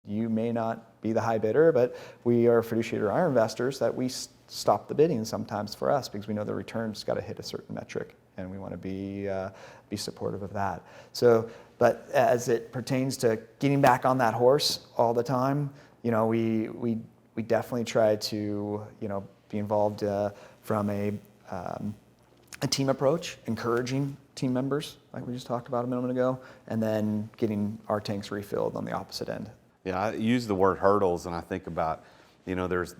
you may not be the high bidder, but we are fiduciary to our investors that we stop the bidding sometimes for us because we know the return's got to hit a certain metric, and we want to be supportive of that. So, but as it pertains to getting back on that horse all the time, we definitely try to be involved from a team approach, encouraging team members like we just talked about a minute ago, and then getting our tanks refilled on the opposite end. Yeah, I use the word hurdles, and I think about, there's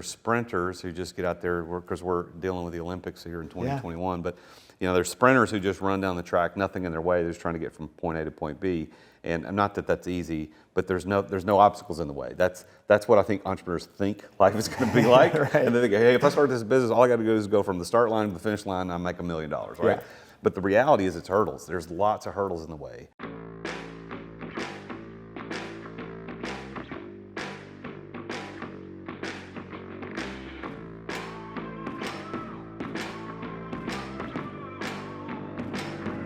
sprinters who just get out there, because we're dealing with the Olympics here in 2021, but there's sprinters who just run down the track, nothing in their way, they're just trying to get from point A to point B, and not that that's easy, but there's no obstacles in the way. That's what I think entrepreneurs think life is going to be like, right. And they think, hey, if I start this business, all I got to do is go from the start line to the finish line, and I make $1 million, right? Yeah. But the reality is it's hurdles. There's lots of hurdles in the way.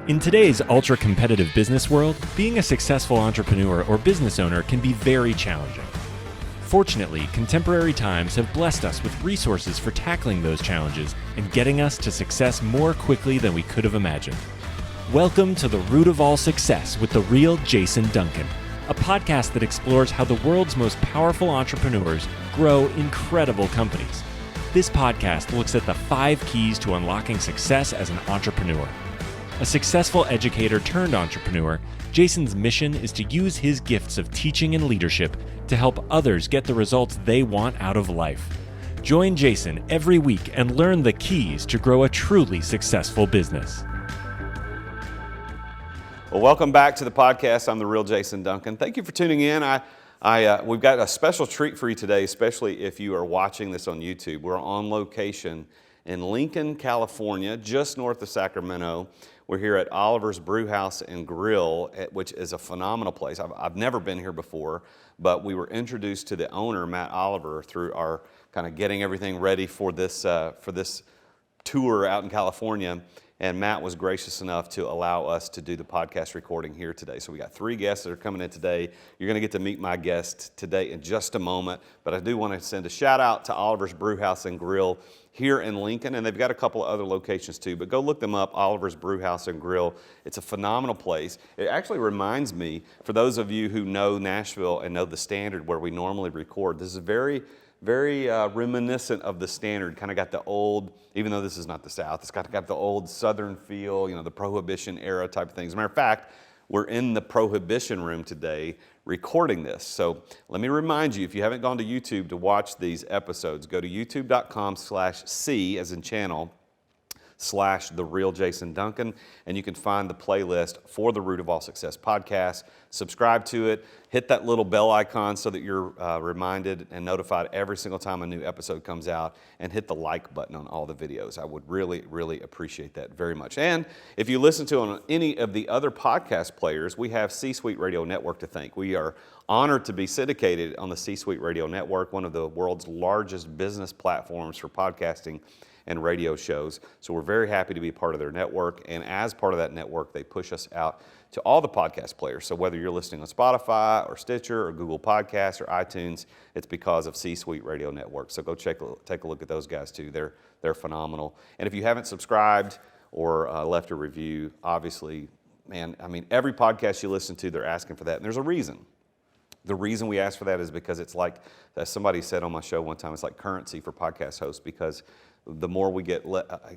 In today's ultra-competitive business world, being a successful entrepreneur or business owner can be very challenging. Fortunately, contemporary times have blessed us with resources for tackling those challenges and getting us to success more quickly than we could have imagined. Welcome to The Root of All Success with the real Jason Duncan, a podcast that explores how the world's most powerful entrepreneurs grow incredible companies. This podcast looks at the 5 keys to unlocking success as an entrepreneur. A successful educator turned entrepreneur, Jason's mission is to use his gifts of teaching and leadership to help others get the results they want out of life. Join Jason every week and learn the keys to grow a truly successful business. Well, welcome back to the podcast. I'm the real Jason Duncan. Thank you for tuning in. We've got a special treat for you today, especially if you are watching this on YouTube. We're on location in Lincoln, California, just north of Sacramento. We're here at Oliver's Brewhouse and Grill, which is a phenomenal place. I've never been here before, but we were introduced to the owner, Matt Oliver, through our kind of getting everything ready for this tour out in California. And Matt was gracious enough to allow us to do the podcast recording here today. So we got 3 guests that are coming in today. You're going to get to meet my guest today in just a moment. But I do want to send a shout out to Oliver's Brewhouse and Grill here in Lincoln. And they've got a couple of other locations too. But go look them up, Oliver's Brewhouse and Grill. It's a phenomenal place. It actually reminds me, for those of you who know Nashville and know the Standard where we normally record, this is very reminiscent of the Standard. Kind of got the old, even though this is not the South, it's got the old Southern feel, the Prohibition era type of things. As a matter of fact, we're in the Prohibition room today recording this. So let me remind you, if you haven't gone to YouTube to watch these episodes, go to youtube.com/C as in channel /The Real Jason Duncan, and you can find the playlist for the Root of All Success podcast. Subscribe to it, hit that little bell icon so that you're reminded and notified every single time a new episode comes out, and hit the like button on all the videos. I would really, really appreciate that very much. And if you listen to on any of the other podcast players, we have C-Suite Radio Network to thank. We are honored to be syndicated on the C-Suite Radio Network, one of the world's largest business platforms for podcasting and radio shows. So we're very happy to be part of their network. And as part of that network, they push us out to all the podcast players. So whether you're listening on Spotify or Stitcher or Google Podcasts or iTunes, it's because of C-Suite Radio Network. So go take a look at those guys too. They're phenomenal. And if you haven't subscribed or left a review, obviously, man, I mean, every podcast you listen to, they're asking for that. And there's a reason. The reason we ask for that is because it's like, as somebody said on my show one time, it's like currency for podcast hosts, because the more we get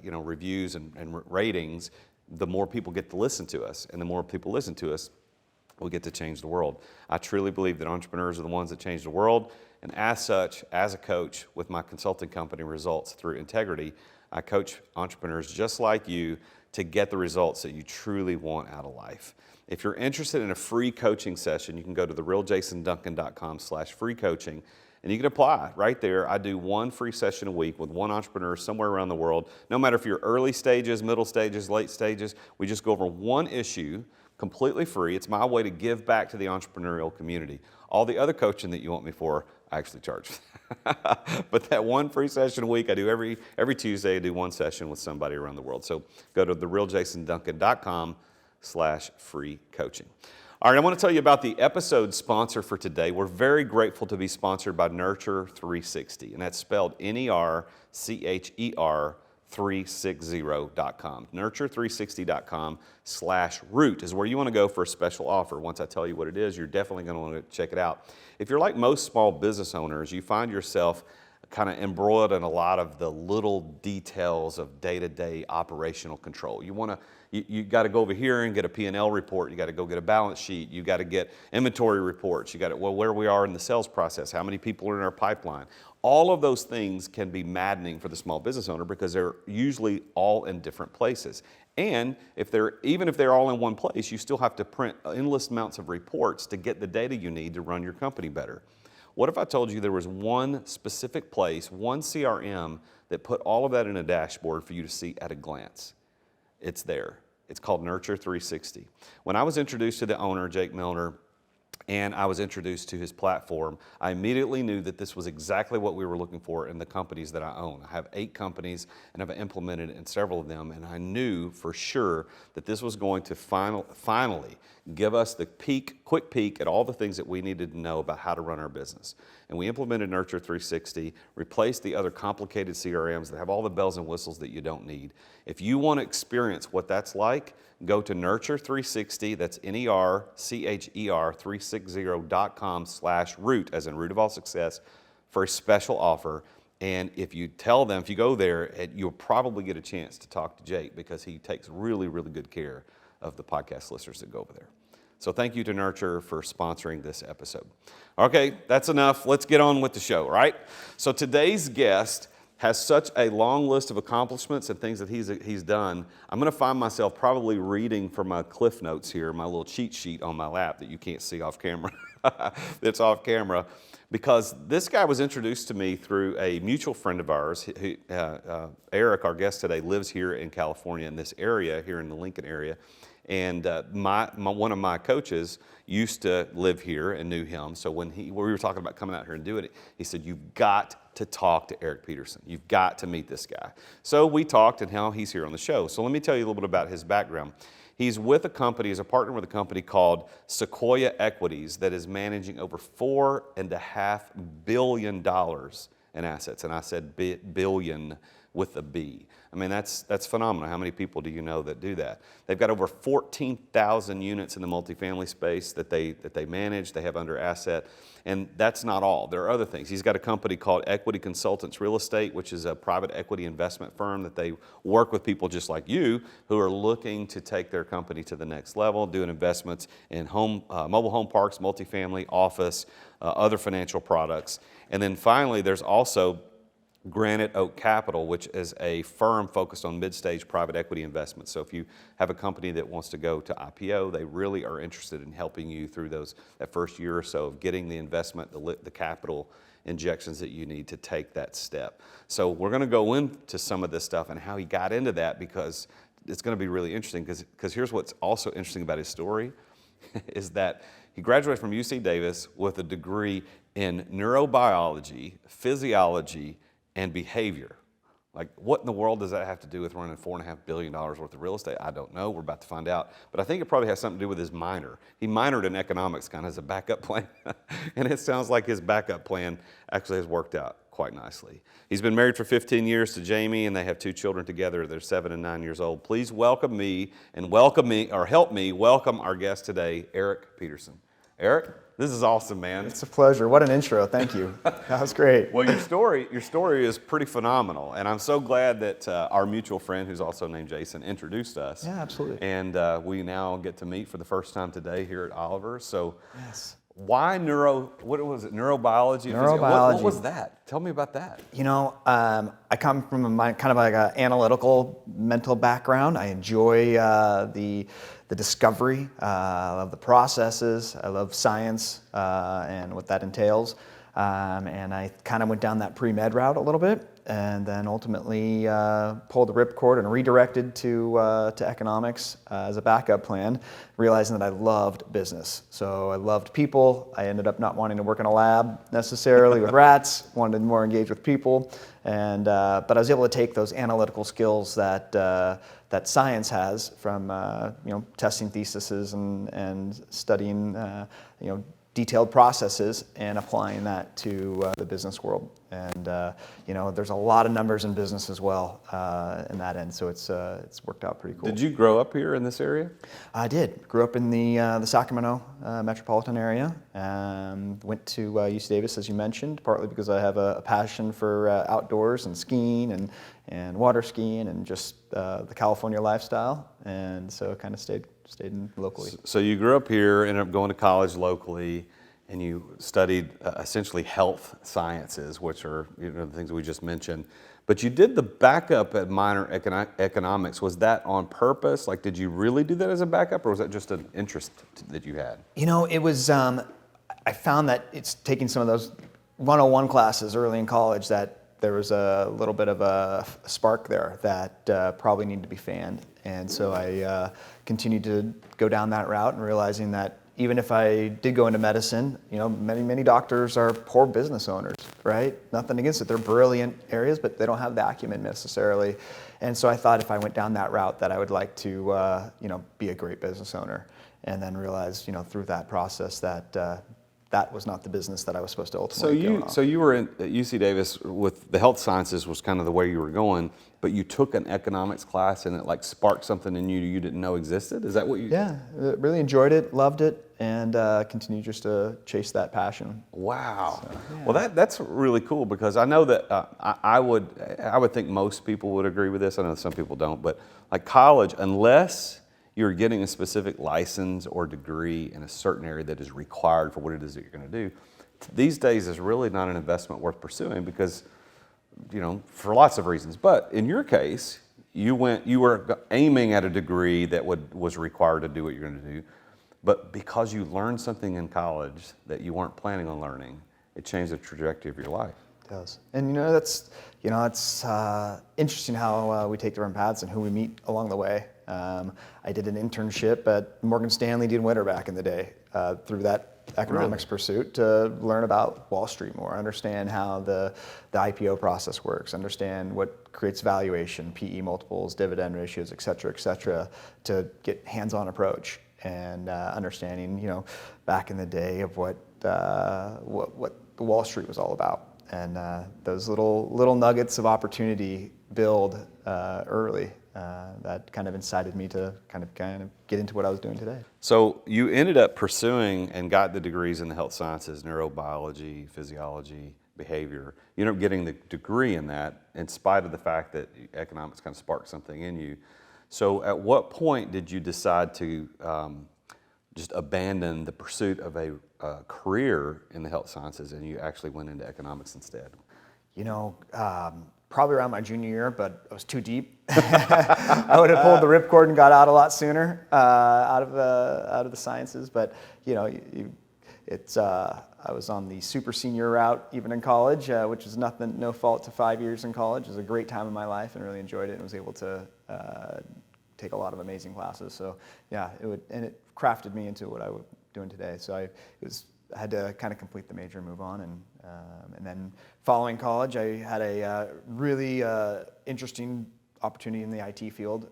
reviews and ratings, the more people get to listen to us. And the more people listen to us, we get to change the world. I truly believe that entrepreneurs are the ones that change the world. And as such, as a coach with my consulting company Results Through Integrity, I coach entrepreneurs just like you to get the results that you truly want out of life. If you're interested in a free coaching session, you can go to therealjasonduncan.com/free coaching. And you can apply right there. I do 1 free session a week with 1 entrepreneur somewhere around the world. No matter if you're early stages, middle stages, late stages, we just go over 1 issue completely free. It's my way to give back to the entrepreneurial community. All the other coaching that you want me for, I actually charge. But that 1 free session a week, I do every Tuesday, I do 1 session with somebody around the world. So go to therealjasonduncan.com/free coaching. All right, I want to tell you about the episode sponsor for today. We're very grateful to be sponsored by Nurture 360, and that's spelled Nercher 360.com. Nurture360.com/root is where you want to go for a special offer. Once I tell you what it is, you're definitely going to want to check it out. If you're like most small business owners, you find yourself kind of embroiled in a lot of the little details of day-to-day operational control. You got to go over here and get a P&L report. You got to go get a balance sheet. You got to get inventory reports. You got to, where we are in the sales process, how many people are in our pipeline. All of those things can be maddening for the small business owner because they're usually all in different places. And even if they're all in one place, you still have to print endless amounts of reports to get the data you need to run your company better. What if I told you there was one specific place, one CRM that put all of that in a dashboard for you to see at a glance? It's there. It's called Nurture 360. When I was introduced to the owner, Jake Milner, and I was introduced to his platform, I immediately knew that this was exactly what we were looking for in the companies that I own. I have 8 companies and I've implemented in several of them, and I knew for sure that this was going to finally give us the quick peek at all the things that we needed to know about how to run our business. And we implemented Nurture 360, replaced the other complicated CRMs that have all the bells and whistles that you don't need. If you want to experience what that's like, go to Nurture 360, that's Nercher 360.com/root, as in root of all success, for a special offer. And if you tell them, if you go there, you'll probably get a chance to talk to Jake because he takes really, really good care of the podcast listeners that go over there. So thank you to Nurture for sponsoring this episode. Okay, that's enough. Let's get on with the show, right? So today's guest has such a long list of accomplishments and things that he's done. I'm going to find myself probably reading from my cliff notes here, my little cheat sheet on my lap that you can't see off camera. It's off camera. Because this guy was introduced to me through a mutual friend of ours. Erik, our guest today, lives here in California in this area, here in the Lincoln area. And one of my coaches used to live here and knew him. So when we were talking about coming out here and doing it, he said, "You've got to talk to Erik Peterson. You've got to meet this guy." So we talked, and now he's here on the show. So let me tell you a little bit about his background. He's with a company, he's a partner with a company called Sequoia Equities that is managing over $4.5 billion in assets. And I said billion with a B. I mean, that's phenomenal. How many people do you know that do that? They've got over 14,000 units in the multifamily space that they manage, they have under asset. And that's not all. There are other things. He's got a company called Equity Consultants Real Estate, which is a private equity investment firm that they work with people just like you who are looking to take their company to the next level, doing investments in mobile home parks, multifamily, office, other financial products. And then finally, there's also Granite Oak Capital, which is a firm focused on mid-stage private equity investments. So if you have a company that wants to go to IPO, they really are interested in helping you through that first year or so of getting the investment, the capital injections that you need to take that step. So we're going to go into some of this stuff and how he got into that, because it's going to be really interesting, because here's what's also interesting about his story is that he graduated from UC Davis with a degree in neurobiology, physiology, and behavior. Like, what in the world does that have to do with running $4.5 billion worth of real estate? I don't know. We're about to find out. But I think it probably has something to do with his minor. He minored in economics kind of as a backup plan. And it sounds like his backup plan actually has worked out quite nicely. He's been married for 15 years to Jamie, and they have 2 children together. They're 7 and 9 years old. Please help me welcome our guest today, Erik Peterson. Erik, this is awesome, man. It's a pleasure. What an intro. Thank you. That was great. Well, your story is pretty phenomenal, and I'm so glad that our mutual friend, who's also named Jason, introduced us. Yeah, absolutely. And we now get to meet for the first time today here at Oliver's. So, yes. Why what was it? Neurobiology? Neurobiology. What was that? Tell me about that. You know, I come from kind of like an analytical mental background. I enjoy the discovery. I love the processes. I love science and what that entails. And I kind of went down that pre-med route a little bit, and then ultimately pulled the ripcord and redirected to economics as a backup plan, realizing that I loved business. So I loved people. I ended up not wanting to work in a lab necessarily with rats, wanted to more engage with people. And but I was able to take those analytical skills that science has from testing theses and studying detailed processes and applying that to the business world. And there's a lot of numbers in business as well in that end, so it's worked out pretty cool. Did you grow up here in this area? I did. Grew up in the Sacramento metropolitan area. Went to UC Davis, as you mentioned, partly because I have a passion for outdoors and skiing and water skiing and just the California lifestyle, and so kind of stayed in locally. So you grew up here, ended up going to college locally, and you studied essentially health sciences, which are the things we just mentioned. But you did the backup at minor economics. Was that on purpose? Like, did you really do that as a backup, or was that just an interest that you had? It was. I found that it's taking some of those 101 classes early in college that there was a little bit of a spark there that probably needed to be fanned. And so I continued to go down that route and realizing that even if I did go into medicine, many doctors are poor business owners, right? Nothing against it. They're brilliant areas, but they don't have the acumen necessarily. And so I thought if I went down that route that I would like to, be a great business owner. And then realized, through that process that that was not the business that I was supposed to ultimately go on. So you were at UC Davis with the health sciences was kind of the way you were going, but you took an economics class and it sparked something in you didn't know existed? Is that what you... Yeah, really enjoyed it, loved it, and continued just to chase that passion. Wow. So, yeah. Well, that's really cool, because I know that I would think most people would agree with this. I know some people don't, but college, unless you're getting a specific license or degree in a certain area that is required for what it is that you're going to do, these days is really not an investment worth pursuing because, for lots of reasons. But in your case, you were aiming at a degree that was required to do what you're going to do, but because you learned something in college that you weren't planning on learning, it changed the trajectory of your life. It does. And it's interesting how we take different paths and who we meet along the way. I did an internship at Morgan Stanley Dean Witter back in the day through that economics pursuit to learn about Wall Street more, understand how the IPO process works, understand what creates valuation, PE multiples, dividend ratios, et cetera, to get hands-on approach and understanding, back in the day of what the Wall Street was all about. And those little nuggets of opportunity build early. That kind of incited me to kind of get into what I was doing today. So you ended up pursuing and got the degrees in the health sciences, neurobiology, physiology, behavior. You ended up getting the degree in that in spite of the fact that economics kind of sparked something in you. So at what point did you decide to just abandon the pursuit of a career in the health sciences and you actually went into economics instead? Probably around my junior year, but I was too deep. I would have pulled the ripcord and got out a lot sooner out of the sciences. But I was on the super senior route even in college, which is no fault to 5 years in college. It was a great time in my life and really enjoyed it and was able to take a lot of amazing classes. So yeah, it crafted me into what I was doing today. So I had to kind of complete the major and move on, and then following college, I had a really interesting opportunity in the IT field,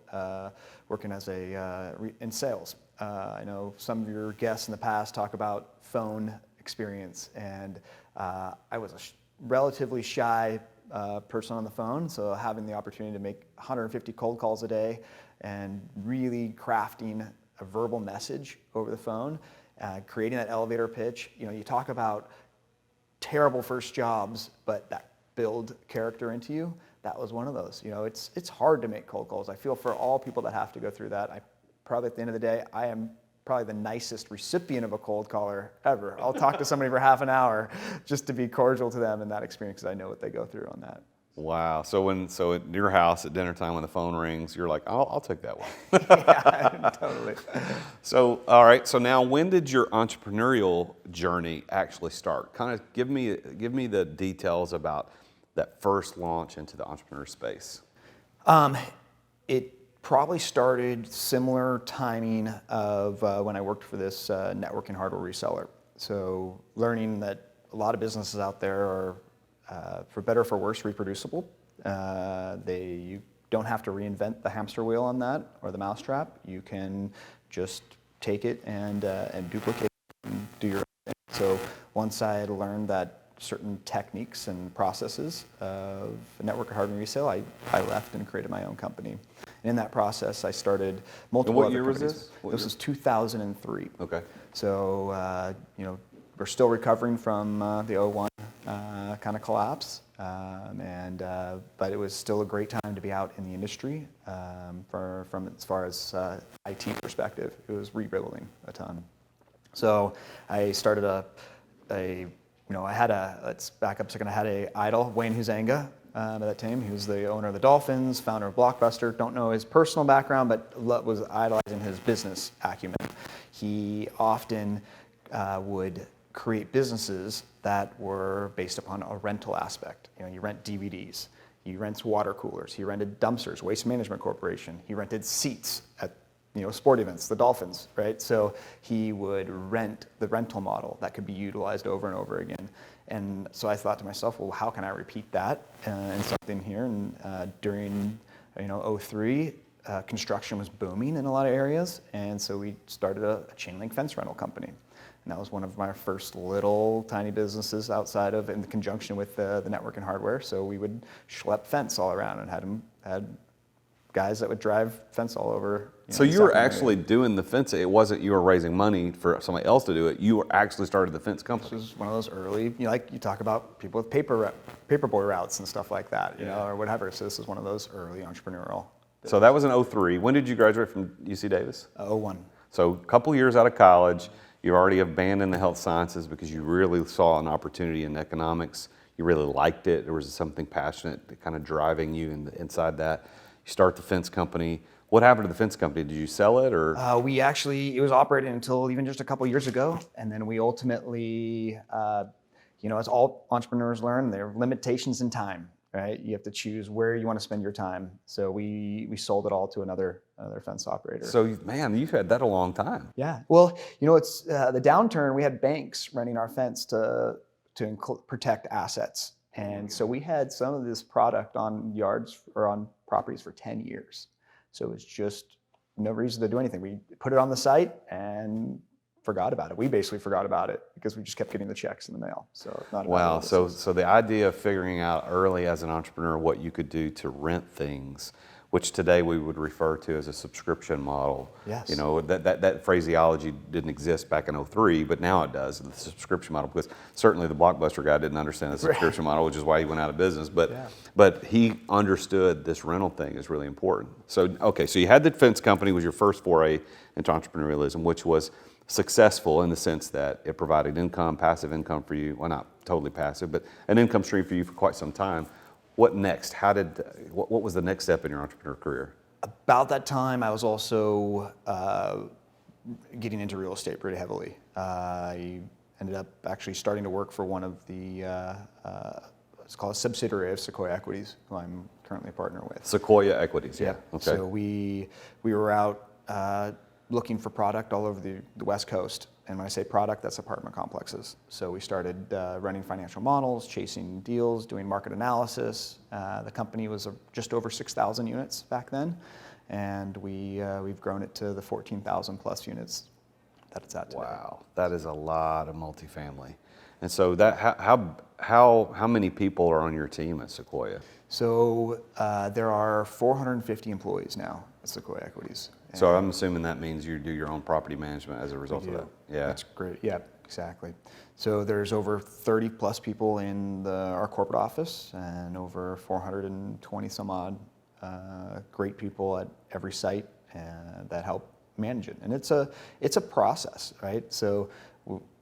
working as in sales. I know some of your guests in the past talk about phone experience, and I was a relatively shy person on the phone, so having the opportunity to make 150 cold calls a day and really crafting a verbal message over the phone, creating that elevator pitch. You talk about terrible first jobs, but that build character into you. That was one of those. It's hard to make cold calls. I feel for all people that have to go through that. Probably at the end of the day, I am probably the nicest recipient of a cold caller ever. I'll talk to somebody for half an hour just to be cordial to them in that experience because I know what they go through on that. Wow. So at your house at dinner time when the phone rings, you're like, I'll take that one. Yeah, totally. So, all right. So now, when did your entrepreneurial journey actually start? Kind of give me the details about that first launch into the entrepreneur space. It probably started similar timing of when I worked for this networking hardware reseller. So learning that a lot of businesses out there are, for better or for worse, reproducible. You don't have to reinvent the hamster wheel on that or the mousetrap. You can just take it and duplicate it and do your own thing. So once I had learned that certain techniques and processes of network hardware resale, I left and created my own company. And in that process, I started multiple And what other year was companies. this? This was 2003. Okay. So, we're still recovering from the '01 kind of collapse, but it was still a great time to be out in the industry. From as far as IT perspective, it was rebuilding a ton. So I started let's back up a second. I had an idol, Wayne Huizenga, at that time. He was the owner of the Dolphins, founder of Blockbuster. Don't know his personal background, but was idolizing his business acumen. He often would create businesses that were based upon a rental aspect. You rent DVDs, he rents water coolers, he rented dumpsters, Waste Management Corporation, he rented seats at sport events, the Dolphins, right? So he would rent the rental model that could be utilized over and over again. And so I thought to myself, well, how can I repeat that in something here? And during '03, construction was booming in a lot of areas, and so we started a chain link fence rental company. And that was one of my first little tiny businesses outside of, in conjunction with the network and hardware. So we would schlep fence all around and had guys that would drive fence all over. So you were actually doing the fence. It wasn't you were raising money for somebody else to do it. You were actually started the fence company. This was one of those early, like you talk about people with paperboy routes and stuff like that, or whatever. So this is one of those early entrepreneurial. So that was in '03. When did you graduate from UC Davis? '01. So a couple years out of college, you already abandoned the health sciences because you really saw an opportunity in economics. You really liked it. There was something passionate kind of driving you inside that. You start the fence company. What happened to the fence company? Did you sell it or? It was operating until even just a couple years ago. And then we ultimately, as all entrepreneurs learn, there are limitations in time, right? You have to choose where you want to spend your time. So we sold it all to another fence operator. So man, you've had that a long time. Yeah. Well, it's the downturn. We had banks renting our fence to protect assets. And so we had some of this product on yards or on properties for 10 years. So it was just no reason to do anything. We put it on the site and forgot about it. We basically forgot about it because we just kept getting the checks in the mail. So not wow. So the idea of figuring out early as an entrepreneur what you could do to rent things, which today we would refer to as a subscription model. Yes. That phraseology didn't exist back in '03, but now it does, the subscription model, because certainly the Blockbuster guy didn't understand the subscription model, which is why he went out of business. But he understood this rental thing is really important. So you had the fence company was your first foray into entrepreneurialism, which was successful in the sense that it provided passive income for you. Well, not totally passive, but an income stream for you for quite some time. What next? What was the next step in your entrepreneur career? About that time, I was also getting into real estate pretty heavily. I ended up actually starting to work for one of the, it's called a subsidiary of Sequoia Equities, who I'm currently a partner with. Sequoia Equities, yeah. Okay. So we were out looking for product all over the West Coast. And when I say product, that's apartment complexes. So we started running financial models, chasing deals, doing market analysis. The company was just over 6,000 units back then. And we've grown it to the 14,000 plus units that it's at today. Wow, that is a lot of multifamily. And so that how many people are on your team at Sequoia? So there are 450 employees now at Sequoia Equities. So I'm assuming that means you do your own property management as a result of that. Yeah, that's great. Yeah, exactly. So there's over 30 plus people in our corporate office, and over 420 some odd great people at every site that help manage it. And it's a process, right? So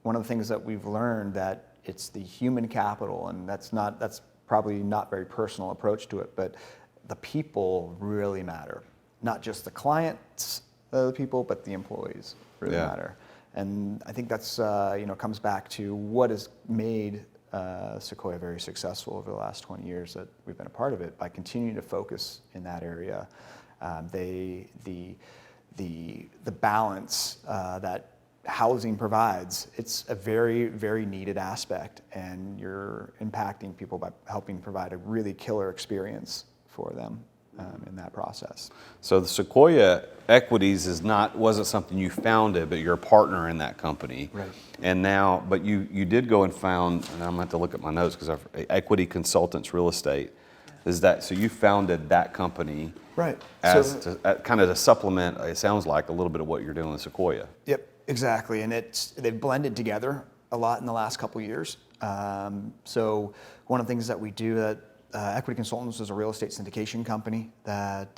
one of the things that we've learned that it's the human capital, and that's probably not very personal approach to it, but the people really matter. Not just the clients, the people, but the employees really matter. And I think that's, comes back to what has made Sequoia very successful over the last 20 years that we've been a part of it, by continuing to focus in that area. The balance that housing provides, it's a very, very needed aspect, and you're impacting people by helping provide a really killer experience for them in that process. So the Sequoia Equities wasn't something you founded, but you're a partner in that company. Right. And now, but you did go and found, and I'm going to have to look at my notes because Equity Consultants Real Estate. Is that, so you founded that company Right. as kind of to supplement, it sounds like, a little bit of what you're doing with Sequoia. Yep, exactly. And they've blended together a lot in the last couple of years. So one of the things that we do at Equity Consultants is a real estate syndication company that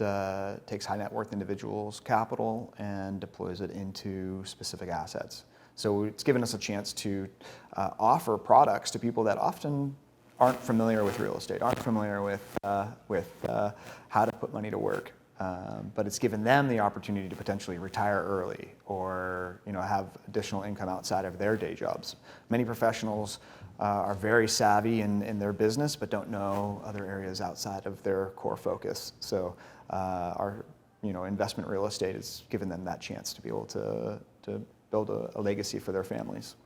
takes high net worth individuals' capital and deploys it into specific assets. So it's given us a chance to offer products to people that often aren't familiar with real estate, aren't familiar with how to put money to work. But it's given them the opportunity to potentially retire early, or have additional income outside of their day jobs. Many professionals are very savvy in their business, but don't know other areas outside of their core focus. So our investment real estate has given them that chance to be able to build a legacy for their families.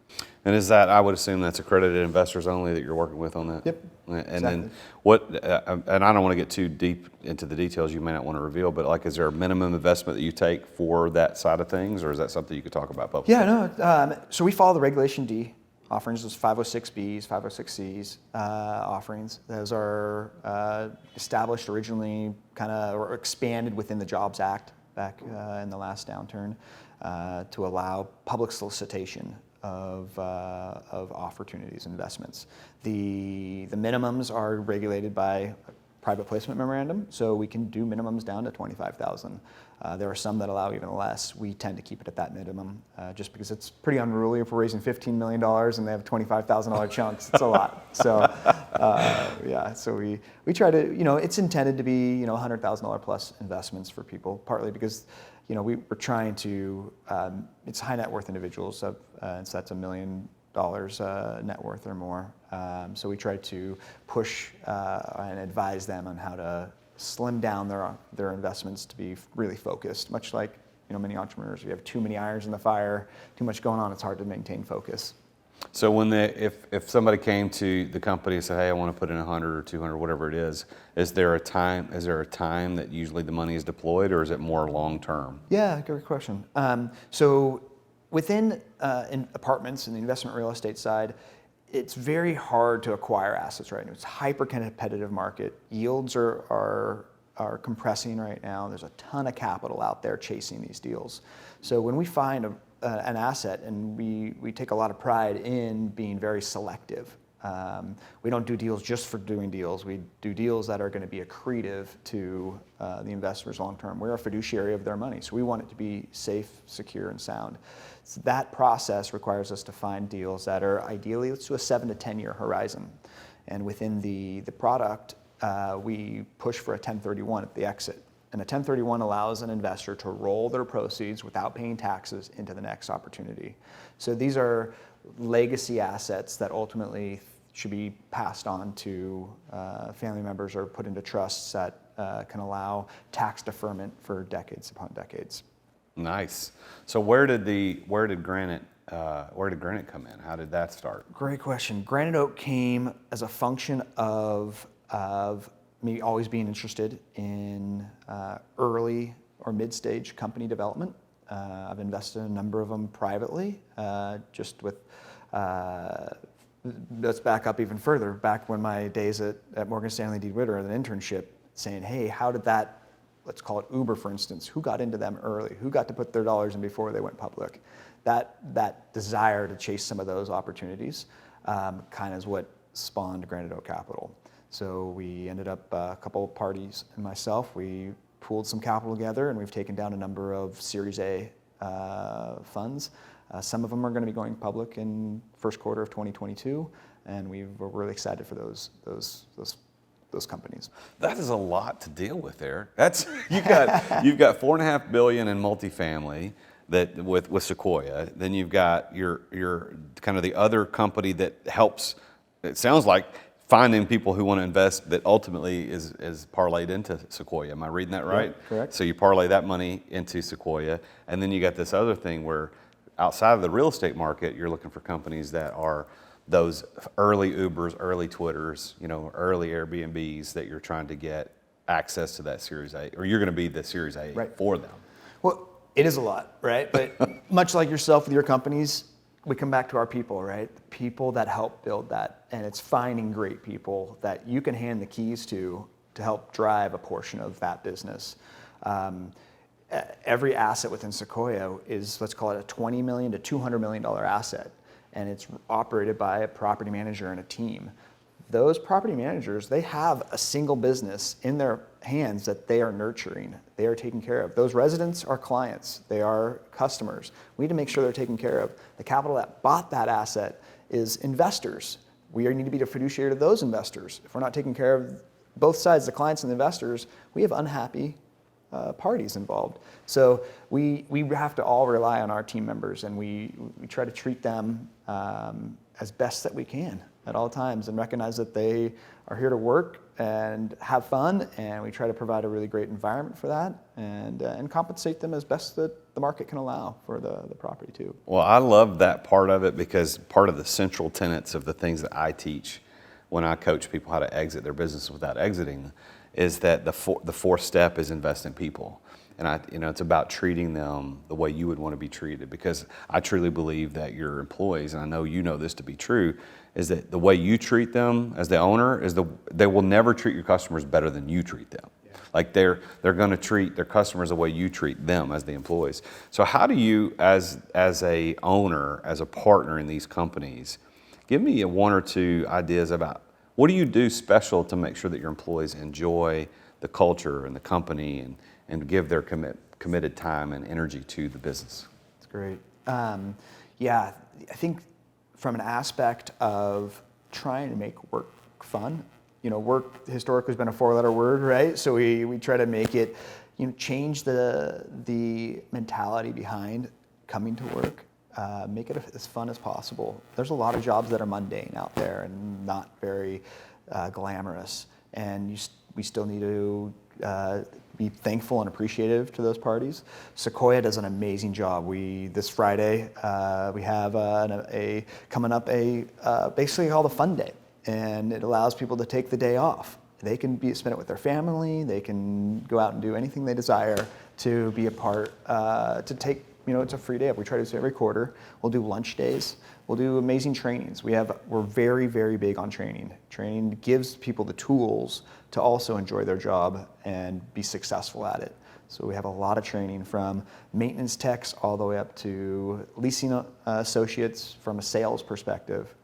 And is that, I would assume that's accredited investors only that you're working with on that? Yep. And exactly. then what, and I don't want to get too deep into the details you may not want to reveal, but like, is there a minimum investment that you take for that side of things, or is that something you could talk about publicly? Yeah, no. So we follow the Regulation D offerings, those 506Bs, 506Cs offerings. Those are established originally or expanded within the Jobs Act back in the last downturn to allow public solicitation of opportunities, investments. The minimums are regulated by private placement memorandum, so we can do minimums down to $25,000. There are some that allow even less. We tend to keep it at that minimum, just because it's pretty unruly. If we're raising $15 million and they have $25,000 chunks, it's a lot. So so we try to, it's intended to be, $100,000 plus investments for people, partly because we're trying to, it's high net worth individuals, so that's $1 million net worth or more. So we try to push and advise them on how to slim down their investments to be really focused. Much like many entrepreneurs, we have too many irons in the fire, too much going on. It's hard to maintain focus. So when if somebody came to the company and said, "Hey, I want to put in 100 or 200, whatever it is there a time? Is there a time that usually the money is deployed, or is it more long term?" Yeah, great question. So within in apartments and the investment real estate side, it's very hard to acquire assets right now. It's a hyper competitive market. Yields are compressing right now. There's a ton of capital out there chasing these deals. So when we find an asset, and we take a lot of pride in being very selective. We don't do deals just for doing deals. We do deals that are going to be accretive to the investors long term. We're a fiduciary of their money, so we want it to be safe, secure, and sound. So that process requires us to find deals that are ideally, let's do a 7 to 10 year horizon. And within the product, we push for a 1031 at the exit. And a 1031 allows an investor to roll their proceeds without paying taxes into the next opportunity. So these are legacy assets that ultimately should be passed on to family members or put into trusts that can allow tax deferment for decades upon decades. Nice. So where did Granite come in? How did that start? Great question. Granite Oak came as a function of me always being interested in early or mid-stage company development. I've invested in a number of them privately, just with, let's back up even further, back when my days at Morgan Stanley D. Witter, an internship, saying, hey, how did that, let's call it Uber, for instance, who got into them early? Who got to put their dollars in before they went public? That desire to chase some of those opportunities kind of is what spawned Granite Oak Capital. So we ended up, a couple of parties and myself, we pooled some capital together, and we've taken down a number of Series A funds. Some of them are going to be going public in first quarter of 2022. and we're really excited for those companies. That is a lot to deal with there. That's you've got $4.5 billion in multifamily that with Sequoia. Then you've got your kind of the other company that helps. It sounds like finding people who want to invest that ultimately is parlayed into Sequoia. Am I reading that right? Yeah, correct. So you parlay that money into Sequoia, and then you got this other thing where outside of the real estate market, you're looking for companies that are those early Ubers, early Twitters, early Airbnbs that you're trying to get access to that Series A, or you're going to be the Series A Right. for them. Well, it is a lot, right? But much like yourself with your companies, we come back to our people, right? The people that help build that, and it's finding great people that you can hand the keys to help drive a portion of that business. Every asset within Sequoia is, let's call it a $20 million to $200 million asset, and it's operated by a property manager and a team. Those property managers, they have a single business in their hands that they are nurturing, they are taking care of. Those residents are clients, they are customers. We need to make sure they're taken care of. The capital that bought that asset is investors. We need to be the fiduciary to those investors. If we're not taking care of both sides, the clients and the investors, we have unhappy parties involved. So we have to all rely on our team members, and we try to treat them as best that we can at all times, and recognize that they are here to work and have fun, and we try to provide a really great environment for that, and compensate them as best that the market can allow for the property too. Well, I love that part of it, because part of the central tenets of the things that I teach when I coach people how to exit their business without exiting is that the fourth step is invest in people. And it's about treating them the way you would want to be treated, because I truly believe that your employees, and I know you know this to be true, is that the way you treat them as the owner they will never treat your customers better than you treat them. Yeah. Like they're going to treat their customers the way you treat them as the employees. So how do you, as a owner, as a partner in these companies, give me one or two ideas about what do you do special to make sure that your employees enjoy the culture and the company and give their committed time and energy to the business? That's great. Yeah, I think from an aspect of trying to make work fun, work historically has been a 4-letter word, right? So we try to make it, change the mentality behind coming to work, make it as fun as possible. There's a lot of jobs that are mundane out there and not very glamorous, and we still need to be thankful and appreciative to those parties. Sequoia does an amazing job. This Friday we have coming up basically called a fun day, and it allows people to take the day off. They can spend it with their family. They can go out and do anything they desire to be a part. It's a free day. We try to do this every quarter. We'll do lunch days. We'll do amazing trainings. We're very, very big on training. Training gives people the tools to also enjoy their job and be successful at it. So we have a lot of training, from maintenance techs all the way up to leasing associates. From a sales perspective,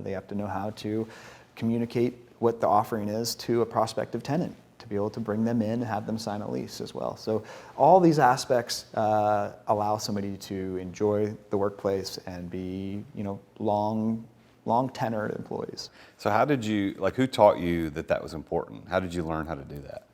they have to know how to communicate what the offering is to a prospective tenant, to be able to bring them in and have them sign a lease as well. So all these aspects allow somebody to enjoy the workplace and be, long tenured employees. So how did you, who taught you that was important? How did you learn how to do that?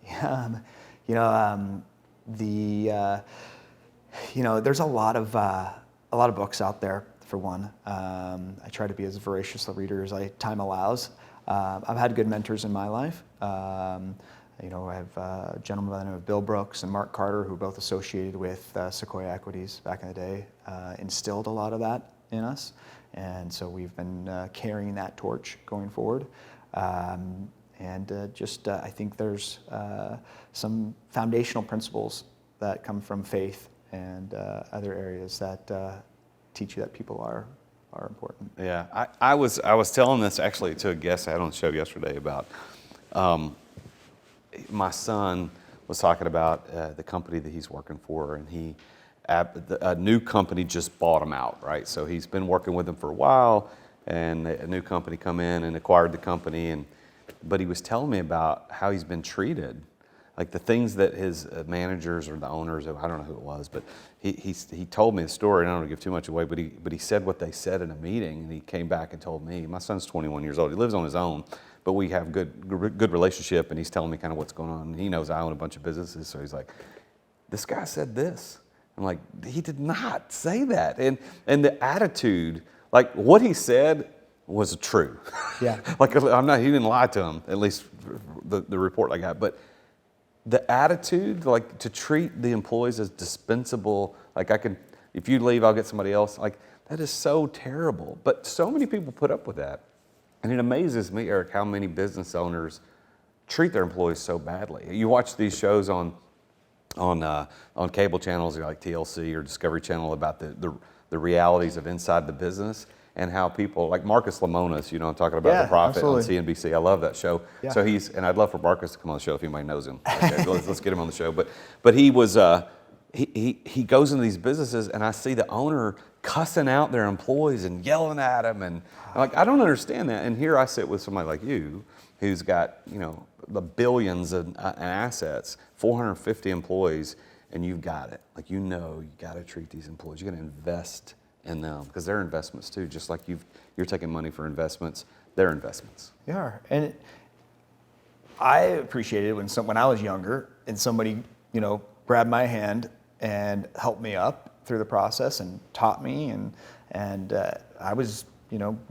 There's a lot of books out there, for one. I try to be as voracious a reader as time allows. I've had good mentors in my life. I have a gentleman by the name of Bill Brooks and Mark Carter, who both associated with Sequoia Equities back in the day, instilled a lot of that in us. And so we've been carrying that torch going forward. I think there's some foundational principles that come from faith and other areas that teach you that people are important. Yeah, I was telling this actually to a guest I had on the show yesterday about my son was talking about the company that he's working for, and a new company just bought him out, right? So he's been working with them for a while, and a new company come in and acquired the company, but he was telling me about how he's been treated like the things that his managers or the owners, I don't know who it was, but he told me the story. And I don't want to give too much away, but he said what they said in a meeting, and he came back and told me. My son's 21 years old. He lives on his own, but we have good relationship, and he's telling me kind of what's going on. And he knows I own a bunch of businesses, so he's like, this guy said this. I'm like, he did not say that. And the attitude, like what he said was true. Yeah. Like he didn't lie to him, at least the report I got. But the attitude, like to treat the employees as dispensable, like if you leave, I'll get somebody else. Like that is so terrible. But so many people put up with that. And it amazes me, Eric, how many business owners treat their employees so badly. You watch these shows on cable channels like TLC or Discovery Channel about the realities of inside the business and how people, like Marcus Lemonis, I'm talking about The Prophet absolutely. on CNBC. I love that show. Yeah. So and I'd love for Marcus to come on the show if anybody knows him. Okay, let's get him on the show. But he was, he goes into these businesses and I see the owner cussing out their employees and yelling at them. And I'm like, I don't understand that. And here I sit with somebody like you who's got, the billions in assets, 450 employees, and you've got it. Like, you got to treat these employees. You're going to invest in them because they're investments too. Just like you're taking money for investments, they're investments. They are. And I appreciated when I was younger and somebody, grabbed my hand and helped me up through the process and taught me. And I was,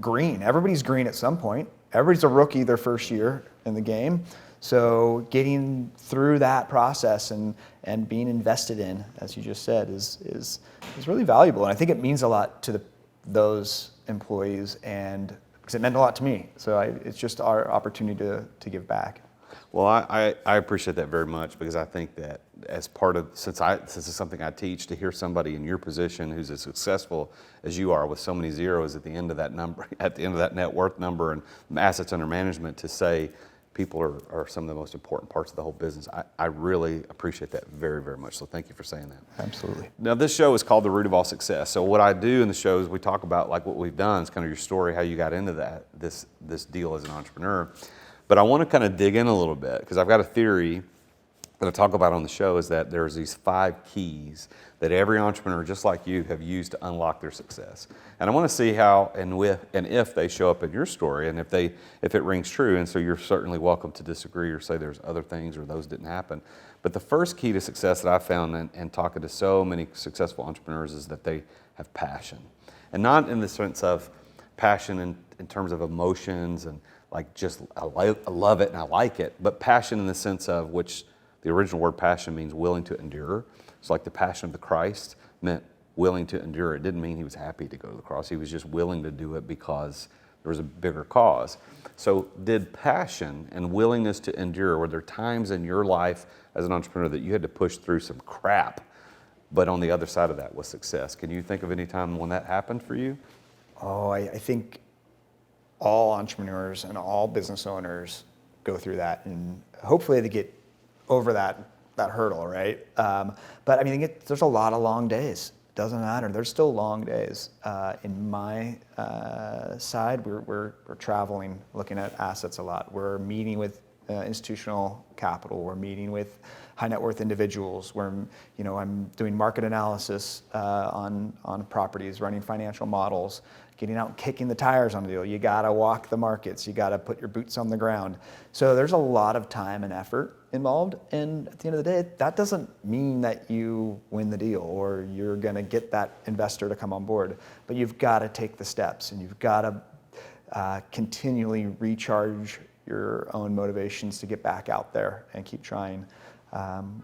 green. Everybody's green at some point. Everybody's a rookie their first year in the game. So getting through that process and being invested in, as you just said, is really valuable. And I think it means a lot to those employees, and because it meant a lot to me. So it's just our opportunity to give back. Well, I appreciate that very much, because I think that as part of, since it's something I teach, to hear somebody in your position who's as successful as you are with so many zeros at the end of that number, at the end of that net worth number and assets under management, to say people are some of the most important parts of the whole business. I really appreciate that very, very much. So thank you for saying that. Absolutely. Now, this show is called The Root of All Success. So what I do in the show is we talk about, like, what we've done. It's kind of your story, how you got into this deal as an entrepreneur. But I want to kind of dig in a little bit, because I've got a theory that I talk about on the show, is that there's these 5 keys that every entrepreneur, just like you, have used to unlock their success. And I want to see how and if they show up in your story, and if it rings true. And so you're certainly welcome to disagree or say there's other things or those didn't happen. But the first key to success that I found in talking to so many successful entrepreneurs is that they have passion. And not in the sense of passion in terms of emotions and like just I love it and I like it, but passion in the sense of, which the original word passion means willing to endure. It's like the passion of the Christ meant willing to endure. It didn't mean he was happy to go to the cross. He was just willing to do it because there was a bigger cause. So did passion and willingness to endure, were there times in your life as an entrepreneur that you had to push through some crap, but on the other side of that was success? Can you think of any time when that happened for you? Oh, I think all entrepreneurs and all business owners go through that, and hopefully they get over that hurdle, right? But I mean, there's a lot of long days. Doesn't matter. There's still long days. In my side, we're traveling, looking at assets a lot. We're meeting with institutional capital. We're meeting with high net worth individuals. I'm doing market analysis on properties, running financial models, getting out and kicking the tires on the deal. You gotta walk the markets. You gotta put your boots on the ground. So there's a lot of time and effort involved. And at the end of the day, that doesn't mean that you win the deal or you're gonna get that investor to come on board. But you've gotta take the steps, and you've gotta continually recharge your own motivations to get back out there and keep trying.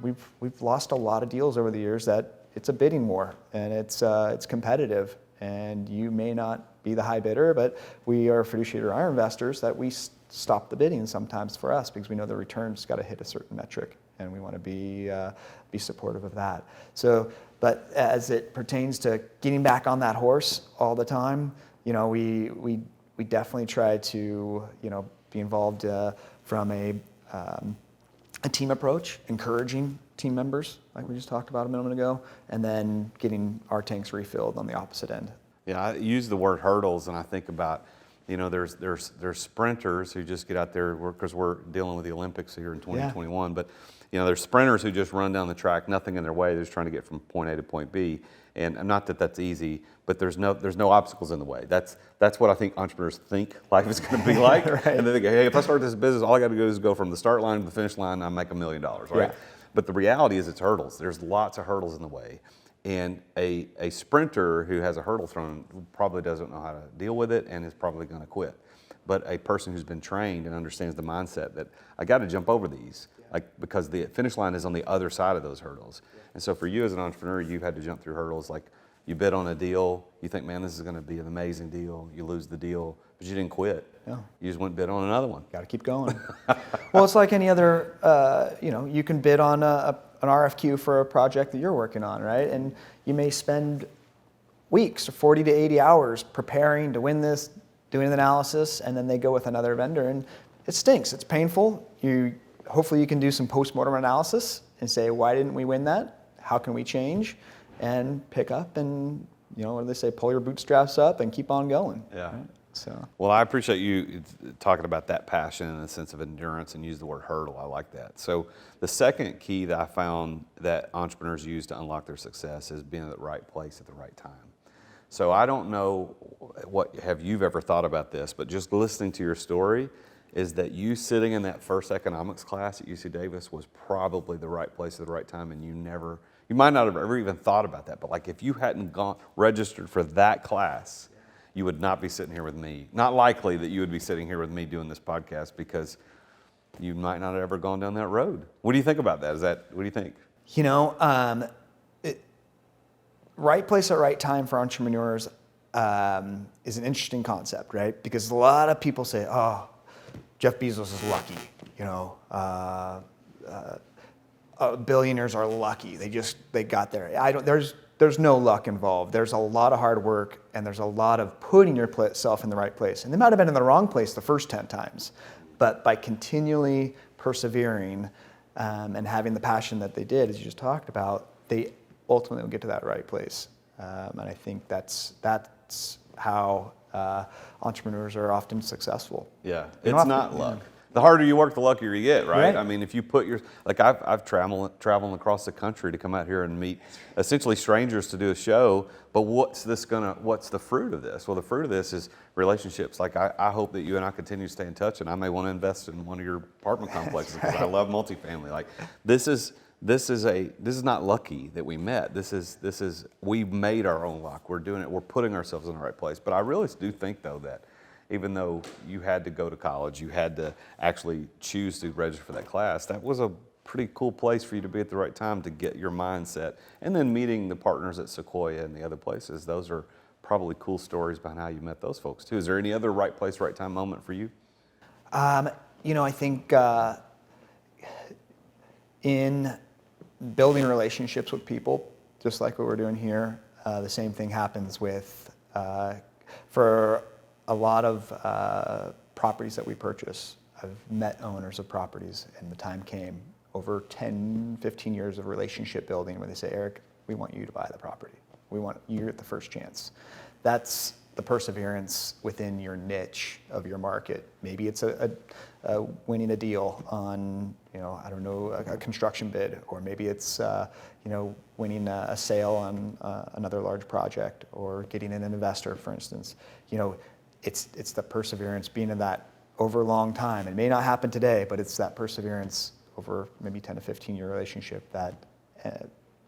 We've lost a lot of deals over the years that it's a bidding war, and it's competitive. And you may not be the high bidder, but we are fiduciary to our investors that we stop the bidding sometimes for us, because we know the return's got to hit a certain metric, and we want to be supportive of that. So, but as it pertains to getting back on that horse all the time, we definitely try to be involved from a team approach, encouraging team members, like we just talked about a minute ago, and then getting our tanks refilled on the opposite end. Yeah, I use the word hurdles, and I think about You know, there's sprinters who just get out there, because we're dealing with the Olympics here in 2021. But you know, there's sprinters who just run down the track, nothing in their way. They're just trying to get from point A to point B. And not that that's easy, but there's no obstacles in the way. That's what I think entrepreneurs think life is going to be like. Right. And they think, hey, if I start this business, all I got to do is go from the start line to the finish line, and I make $1 million, right? Yeah. But the reality is, it's hurdles. There's lots of hurdles in the way. And a sprinter who has a hurdle thrown probably doesn't know how to deal with it and is probably going to quit. But a person who's been trained and understands the mindset that I got to jump over these, like, because the finish line is on the other side of those hurdles. And so for you as an entrepreneur, you've had to jump through hurdles. Like, you bid on a deal, you think, man, this is going to be an amazing deal. You lose the deal, but you didn't quit. Yeah. You just went and bid on another one. Got to keep going. Well, it's like any other, you can bid on an RFQ for a project that you're working on, right? And you may spend weeks or 40 to 80 hours preparing to win this, doing an analysis, and then they go with another vendor, and it stinks. It's painful. Hopefully you can do some post-mortem analysis and say, why didn't we win that? How can we change? And pick up and, what do they say, pull your bootstraps up and keep on going. Yeah. Right? So. Well, I appreciate you talking about that passion and a sense of endurance, and use the word hurdle. I like that. So the second key that I found that entrepreneurs use to unlock their success is being at the right place at the right time. So I don't know have you ever thought about this, but just listening to your story is that you sitting in that first economics class at UC Davis was probably the right place at the right time, and you might not have ever even thought about that, but like, if you hadn't registered for that class, you would not be sitting here with me. Not likely that you would be sitting here with me doing this podcast, because you might not have ever gone down that road. What do you think about that? What do you think? Right place at right time for entrepreneurs is an interesting concept, right? Because a lot of people say, oh, Jeff Bezos is lucky, billionaires are lucky. They got there. There's no luck involved. There's a lot of hard work, and there's a lot of putting yourself in the right place. And they might have been in the wrong place the first 10 times, but by continually persevering and having the passion that they did, as you just talked about, they ultimately will get to that right place. And I think that's how entrepreneurs are often successful. Yeah, it's not luck. The harder you work, the luckier you get, right? I mean, if you put I've traveled across the country to come out here and meet essentially strangers to do a show, but what's the fruit of this? Well, the fruit of this is relationships. Like, I hope that you and I continue to stay in touch, and I may want to invest in one of your apartment complexes because I love multifamily. Like, this is not lucky that we met. We've made our own luck. We're doing it. We're putting ourselves in the right place. But I really do think, though, that even though you had to go to college, you had to actually choose to register for that class, that was a pretty cool place for you to be at the right time to get your mindset. And then meeting the partners at Sequoia and the other places, those are probably cool stories behind how you met those folks too. Is there any other right place, right time moment for you? I think in building relationships with people, just like what we're doing here, the same thing happens with, for a lot of properties that we purchase. I've met owners of properties, and the time came over 10, 15 years of relationship building where they say, Eric, we want you to buy the property. We want you at the first chance. That's the perseverance within your niche of your market. Maybe it's winning a deal on, a construction bid, or maybe it's, winning a sale on another large project, or getting an investor, for instance. It's the perseverance, being in that over a long time. It may not happen today, but it's that perseverance over maybe 10 to 15 year relationship that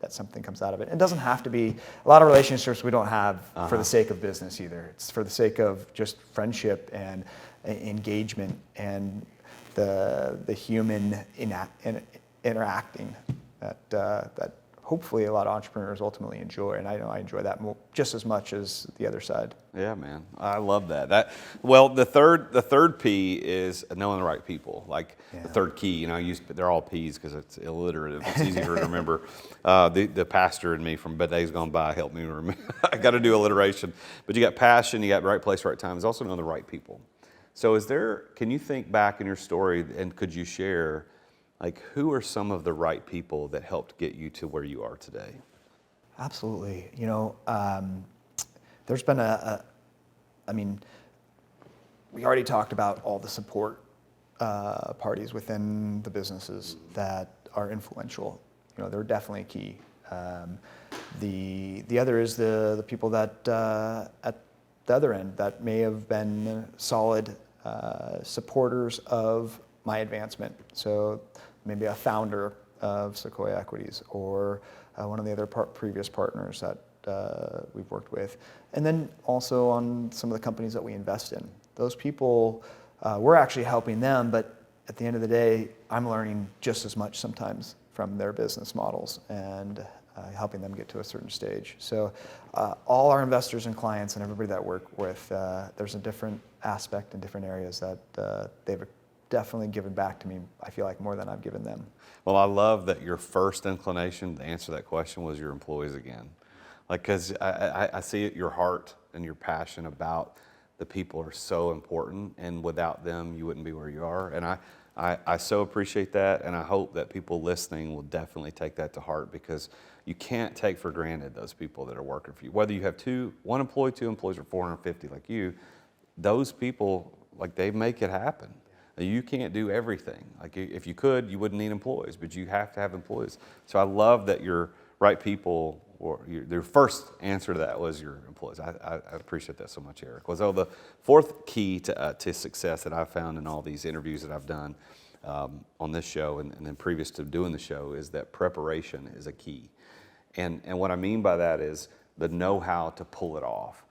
something comes out of it. It doesn't have to be, a lot of relationships we don't have for the sake of business either. It's for the sake of just friendship and engagement and the human interacting that hopefully a lot of entrepreneurs ultimately enjoy. And I know I enjoy that just as much as the other side. Yeah, man, I love that. Well, the third P is knowing the right people. Like, the third key, they're all P's because it's alliterative. It's easier to remember. The pastor and me from days gone by helped me remember. I got to do alliteration. But you got passion, you got right place, right time. It's also knowing the right people. So can you think back in your story, and could you share, like, who are some of the right people that helped get you to where you are today? Absolutely. There's been we already talked about all the support parties within the businesses that are influential. They're definitely key. The other is the people that at the other end that may have been solid supporters of my advancement. So maybe a founder of Sequoia Equities or one of the other previous partners that we've worked with. And then also on some of the companies that we invest in. Those people, we're actually helping them, but at the end of the day, I'm learning just as much sometimes from their business models and helping them get to a certain stage. So all our investors and clients and everybody that work with, there's a different aspect in different areas that they've definitely given back to me, I feel like, more than I've given them. Well, I love that your first inclination to answer that question was your employees again. Like, because I see it, your heart and your passion about the people are so important, and without them, you wouldn't be where you are. And I so appreciate that, and I hope that people listening will definitely take that to heart, because you can't take for granted those people that are working for you. Whether you have one employee, two employees, or 450 like you, those people, like, they make it happen. You can't do everything. Like, if you could, you wouldn't need employees, but you have to have employees. So I love that your right people, or their first answer to that was your employees. I appreciate that so much, Erik. So the fourth key to success that I've found in all these interviews that I've done on this show and then previous to doing the show is that preparation is a key. And what I mean by that is the know-how to pull it off.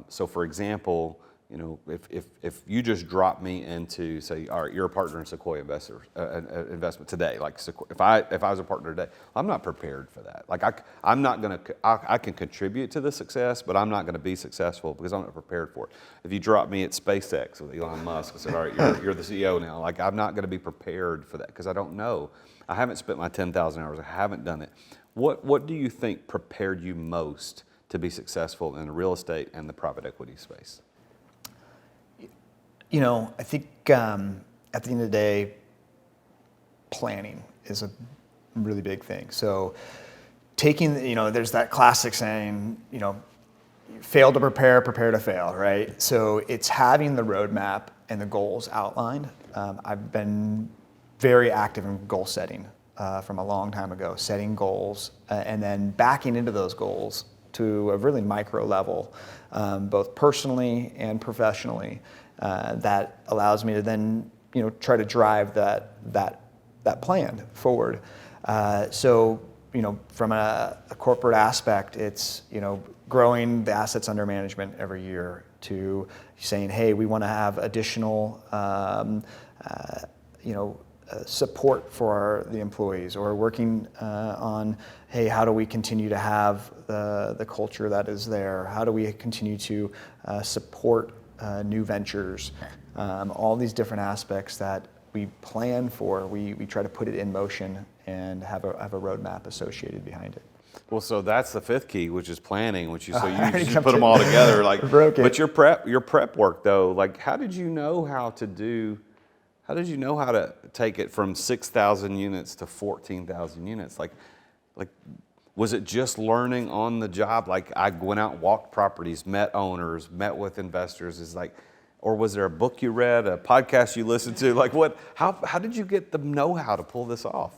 So for example, if you just drop me into, say, all right, you're a partner in Sequoia investment today. Like, if I was a partner today, I'm not prepared for that. Like, I'm not going to. I can contribute to the success, but I'm not going to be successful because I'm not prepared for it. If you drop me at SpaceX with Elon Musk and said, all right, you're the CEO now. Like, I'm not going to be prepared for that because I don't know. I haven't spent my 10,000 hours. I haven't done it. What do you think prepared you most to be successful in the real estate and the private equity space? I think at the end of the day, planning is a really big thing. So taking, there's that classic saying, fail to prepare, prepare to fail, right? So it's having the roadmap and the goals outlined. I've been very active in goal setting from a long time ago, setting goals and then backing into those goals to a really micro level, both personally and professionally. That allows me to then, try to drive that plan forward. So, from a corporate aspect, it's, growing the assets under management every year to saying, hey, we want to have additional, support for the employees, or working on, hey, how do we continue to have the culture that is there? How do we continue to support new ventures, all these different aspects that we plan for, we try to put it in motion and have a roadmap associated behind it. Well, so that's the fifth key, which is planning, which you just put them all together. Like, but your prep work though, like, how did you know how to take it from 6,000 units to 14,000 units? Like, was it just learning on the job? Like, I went out and walked properties, met owners, met with investors. Or was there a book you read, a podcast you listened to? Like, how did you get the know-how to pull this off?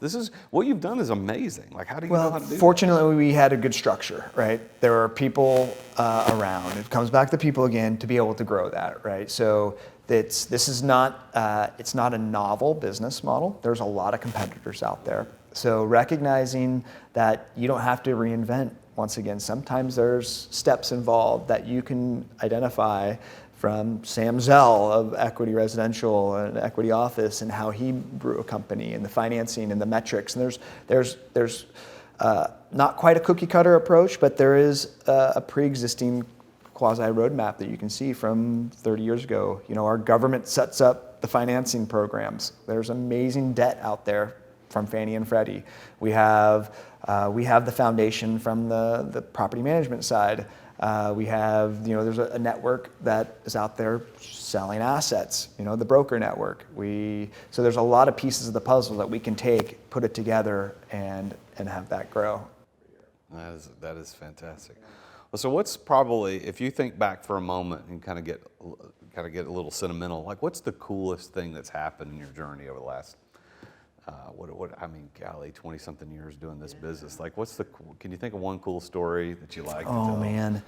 What you've done is amazing. Like, how do you know how to do that? Fortunately, we had a good structure, right? There are people around. It comes back to people again to be able to grow that, right? So this is not, it's not a novel business model. There's a lot of competitors out there. So recognizing that you don't have to reinvent, once again, sometimes there's steps involved that you can identify from Sam Zell of Equity Residential and Equity Office and how he grew a company and the financing and the metrics. And there's not quite a cookie cutter approach, but there is a pre-existing quasi roadmap that you can see from 30 years ago. Our government sets up the financing programs. There's amazing debt out there from Fannie and Freddie. We have the foundation from the property management side. We have, there's a network that is out there selling assets, the broker network. So there's a lot of pieces of the puzzle that we can take, put it together, and have that grow. That is fantastic. Well, so what's probably, if you think back for a moment and kind kind of get a little sentimental. Like, what's the coolest thing that's happened in your journey over the last, golly, 20-something years doing this business? Like, can you think of one cool story that you like to tell? Oh, man.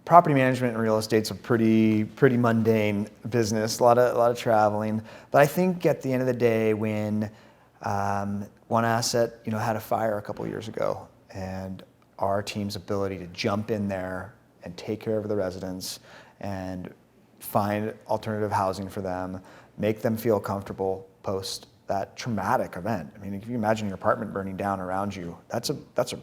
Property management and real estate's a pretty mundane business, a lot of traveling. But I think at the end of the day, when one asset, had a fire a couple of years ago, and our team's ability to jump in there and take care of the residents and find alternative housing for them, make them feel comfortable post that traumatic event. I mean, if you imagine your apartment burning down around you, that's a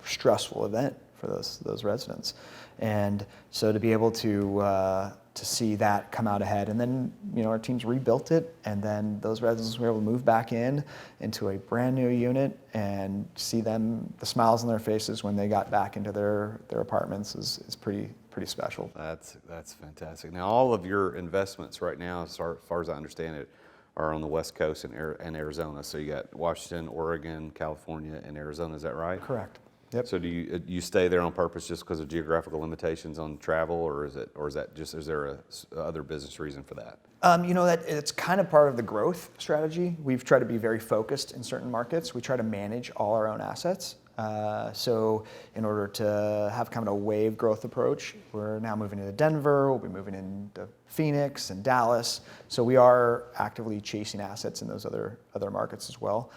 stressful event for those residents. And so to be able to see that come out ahead, and then our teams rebuilt it, and then those residents were able to move back into a brand new unit, and see the smiles on their faces when they got back into their apartments is pretty special. That's fantastic. Now, all of your investments right now, as far as I understand it, are on the West Coast and Arizona. So you got Washington, Oregon, California, and Arizona. Is that right? Correct. Yep. So do you stay there on purpose just because of geographical limitations on travel, or is there a other business reason for that? That it's kind of part of the growth strategy. We've tried to be very focused in certain markets. We try to manage all our own assets. So in order to have kind of a wave growth approach, we're now moving into Denver, we'll be moving into Phoenix and Dallas. So we are actively chasing assets in those other markets as well.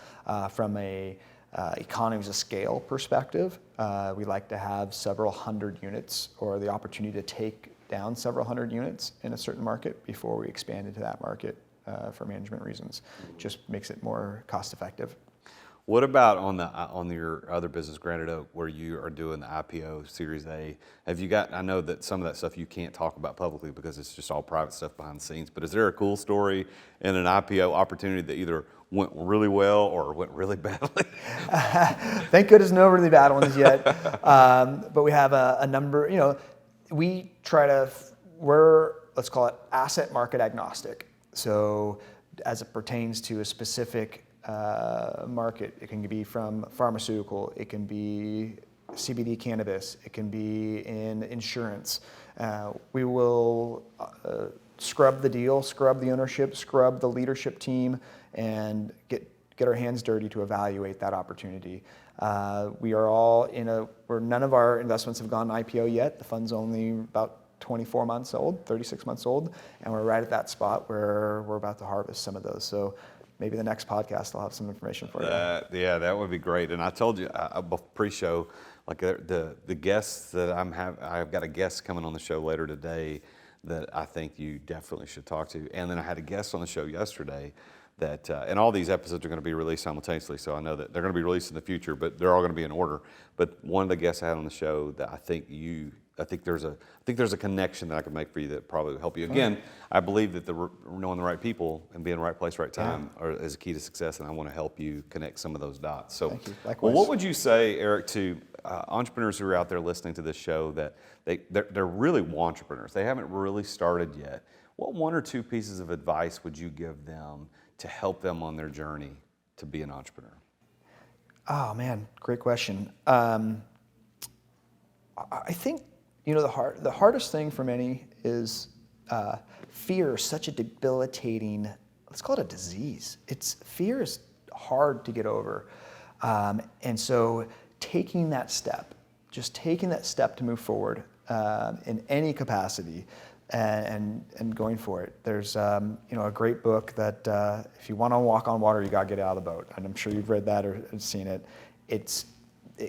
From a economies of scale perspective, we like to have several hundred units, or the opportunity to take down several hundred units in a certain market before we expand into that market for management reasons. Just makes it more cost effective. What about on your other business, Granite, where you are doing the IPO Series A? I know that some of that stuff you can't talk about publicly because it's just all private stuff behind the scenes, but is there a cool story in an IPO opportunity that either went really well or went really badly? Thank goodness no really bad ones yet. But we have a number, we're, let's call it asset market agnostic. So as it pertains to a specific market, it can be from pharmaceutical, it can be CBD cannabis, it can be in insurance. We will scrub the deal, scrub the ownership, scrub the leadership team, and get our hands dirty to evaluate that opportunity. We are all where none of our investments have gone IPO yet. The fund's only about 24 months old, 36 months old, and we're right at that spot where we're about to harvest some of those. So maybe the next podcast I'll have some information for you. Yeah, that would be great. And I told you pre-show, like the guests that I've got a guest coming on the show later today that I think you definitely should talk to. And then I had a guest on the show yesterday that, and all these episodes are going to be released simultaneously, so I know that they're going to be released in the future, but they're all going to be in order. But one of the guests I had on the show that I think there's a connection that I can make for you that probably will help you. Again, I believe that knowing the right people and being in the right place, right time is a key to success, and I want to help you connect some of those dots. So, thank you. Likewise. Well, what would you say, Erik, to entrepreneurs who are out there listening to this show that they're really entrepreneurs? They haven't really started yet. What one or two pieces of advice would you give them to help them on their journey to be an entrepreneur? Oh man, great question. I think the hardest thing for many is fear is such a debilitating, let's call it a disease. Fear is hard to get over. And so taking that step to move forward in any capacity and going for it. There's a great book that if you want to walk on water, you got to get out of the boat. And I'm sure you've read that or seen it. It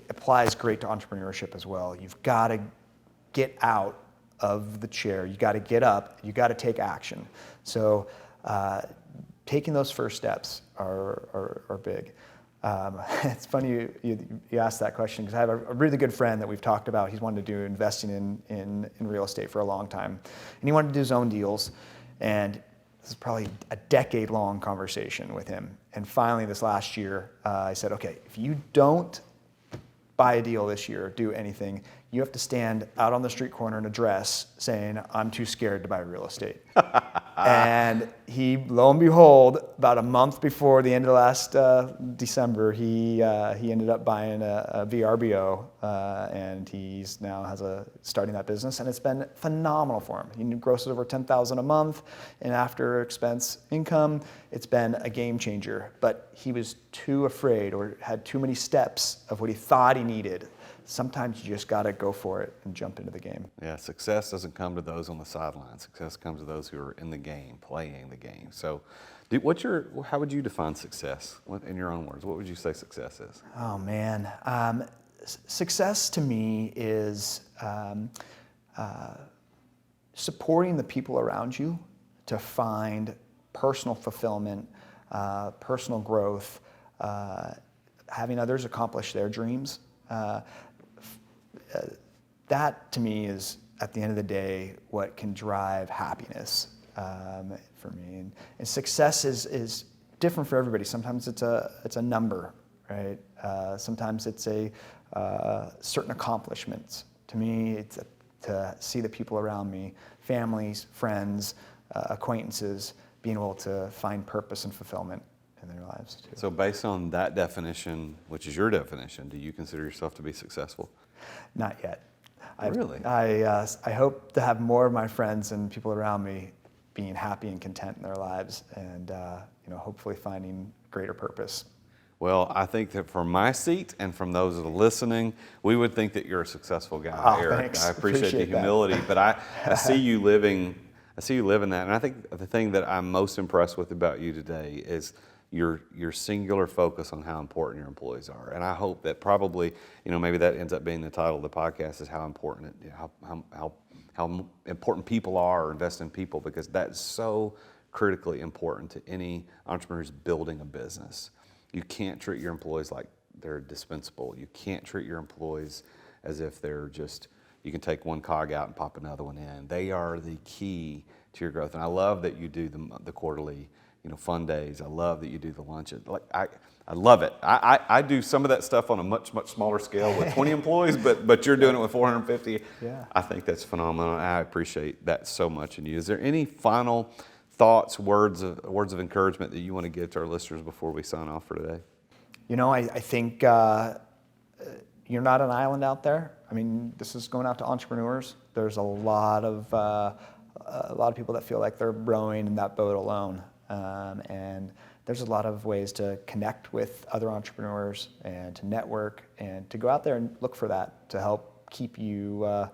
applies great to entrepreneurship as well. You've got to get out of the chair. You got to get up. You got to take action. So taking those first steps are big. It's funny you asked that question because I have a really good friend that we've talked about. He's wanted to do investing in real estate for a long time, and he wanted to do his own deals. And this is probably a decade-long conversation with him. And finally, this last year, I said, "Okay, if you don't buy a deal this year, do anything, you have to stand out on the street corner in a dress saying, I'm too scared to buy real estate. And he, lo and behold, about a month before the end of last December, he ended up buying a VRBO, and he's now starting that business, and it's been phenomenal for him. He grosses over $10,000 a month, and after expense income, it's been a game changer. But he was too afraid or had too many steps of what he thought he needed. Sometimes you just got to go for it and jump into the game. Yeah, success doesn't come to those on the sidelines. Success comes to those who are in the game, playing the game. So, how would you define success in your own words? What would you say success is? Oh man, success to me is supporting the people around you to find personal fulfillment, personal growth, having others accomplish their dreams. That to me is, at the end of the day, what can drive happiness for me. And success is different for everybody. Sometimes it's a number, right? Sometimes it's a certain accomplishments. To me, it's to see the people around me, families, friends, acquaintances, being able to find purpose and fulfillment in their lives too. So based on that definition, which is your definition, do you consider yourself to be successful? Not yet. Really? I hope to have more of my friends and people around me being happy and content in their lives, and hopefully finding greater purpose. Well, I think that from my seat and from those that are listening, we would think that you're a successful guy, Oh, Eric. thanks. I appreciate the Appreciate that. humility, but I see you living. I see you living that, and I think the thing that I'm most impressed with about you today is your singular focus on how important your employees are. And I hope that probably, maybe that ends up being the title of the podcast, is how important how important people are, or invest in people, because that's so critically important to any entrepreneur who's building a business. You can't treat your employees like they're dispensable. You can't treat your employees as if they're just, you can take one cog out and pop another one in. They are the key to your growth. And I love that you do the quarterly fun days. I love that you do the lunches. I love it. I do some of that stuff on a much, much smaller scale with 20 employees, but you're doing it with 450. Yeah. I think that's phenomenal. I appreciate that so much in you. Is there any final thoughts, words of encouragement that you want to give to our listeners before we sign off for today? I think you're not an island out there. I mean, this is going out to entrepreneurs. There's a lot of people that feel like they're rowing in that boat alone. And there's a lot of ways to connect with other entrepreneurs and to network and to go out there and look for that to help keep your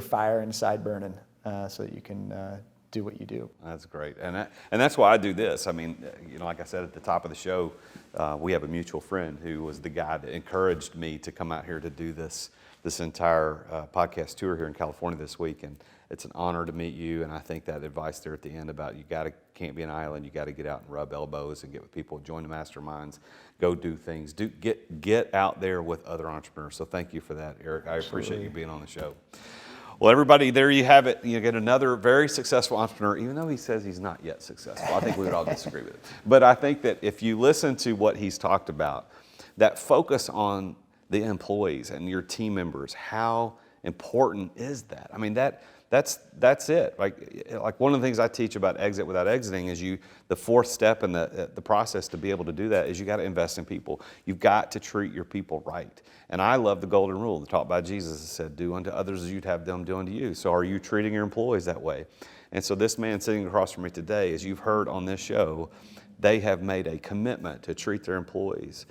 fire inside burning, so that you can do what you do. That's great, and that's why I do this. I mean, like I said at the top of the show, we have a mutual friend who was the guy that encouraged me to come out here to do this entire podcast tour here in California this week, and it's an honor to meet you. And I think that advice there at the end about can't be an island. You got to get out and rub elbows and get with people, join the masterminds, go do things, get out there with other entrepreneurs. So thank you for that, Eric. I appreciate you being on the show. Well, everybody, there you have it. You get another very successful entrepreneur, even though he says he's not yet successful. I think we would all disagree with it. But I think that if you listen to what he's talked about, that focus on the employees and your team members, how important is that? I mean, that's it. Like one of the things I teach about exit without exiting is the fourth step in the process to be able to do that is you got to invest in people. You've got to treat your people right. And I love the golden rule taught by Jesus that said, do unto others as you'd have them do unto you. So are you treating your employees that way? And so this man sitting across from me today, as you've heard on this show, they have made a commitment to treat their employees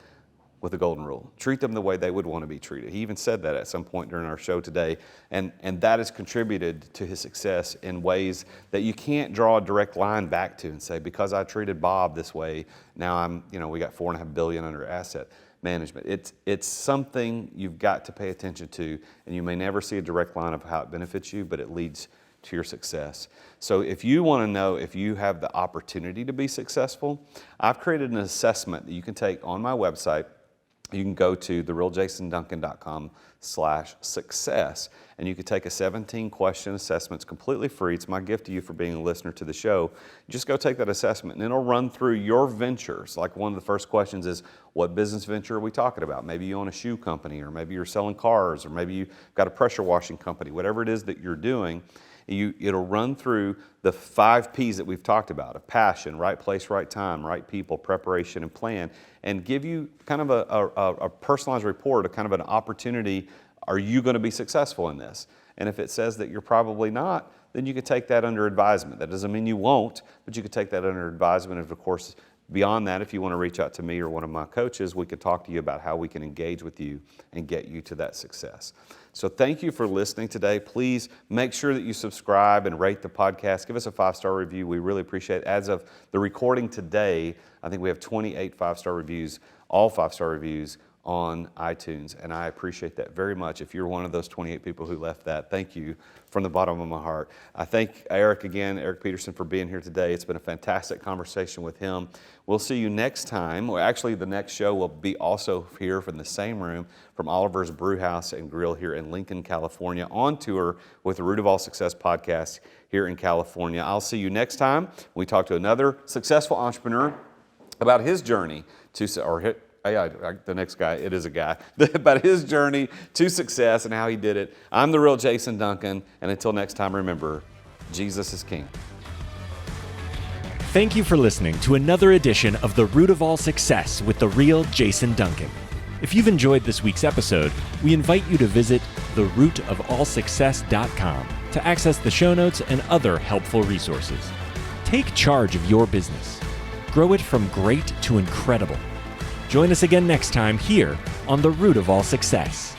with the golden rule. Treat them the way they would want to be treated. He even said that at some point during our show today, and that has contributed to his success in ways that you can't draw a direct line back to and say, because I treated Bob this way, now we got $4.5 billion under asset management. It's something you've got to pay attention to, and you may never see a direct line of how it benefits you, but it leads to your success. So if you want to know if you have the opportunity to be successful, I've created an assessment that you can take on my website. you can go to therealjasonduncan.com/success, and you can take a 17-question assessment. It's completely free. It's my gift to you for being a listener to the show. Just go take that assessment, and it'll run through your ventures. Like one of the first questions is, what business venture are we talking about? Maybe you own a shoe company, or maybe you're selling cars, or maybe you've got a pressure washing company. Whatever it is that you're doing, it'll run through the 5 P's that we've talked about, of passion, right place, right time, right people, preparation, and plan, and give you kind of a personalized report, a kind of an opportunity. Are you going to be successful in this? And if it says that you're probably not, then you could take that under advisement. That doesn't mean you won't, but you could take that under advisement. And of course, beyond that, if you want to reach out to me or one of my coaches, we could talk to you about how we can engage with you and get you to that success. So thank you for listening today. Please make sure that you subscribe and rate the podcast. Give us a 5-star review. We really appreciate it. As of the recording today, I think we have 28 5-star reviews, all 5-star reviews on iTunes, and I appreciate that very much. If you're one of those 28 people who left that, thank you from the bottom of my heart. I thank Erik again, Erik Peterson, for being here today. It's been a fantastic conversation with him. We'll see you next time. Well, actually, the next show will be also here from the same room from Oliver's Brewhouse and Grill here in Lincoln, California, on tour with the Root of All Success podcast here in California. I'll see you next time. We talk to another successful entrepreneur about his journey to, the next guy, it is a guy, about his journey to success and how he did it. I'm the real Jason Duncan, and until next time, remember, Jesus is King. Thank you for listening to another edition of The Root of All Success with the real Jason Duncan. If you've enjoyed this week's episode, we invite you to visit therootofallsuccess.com to access the show notes and other helpful resources. Take charge of your business. Grow it from great to incredible. Join us again next time here on The Root of All Success.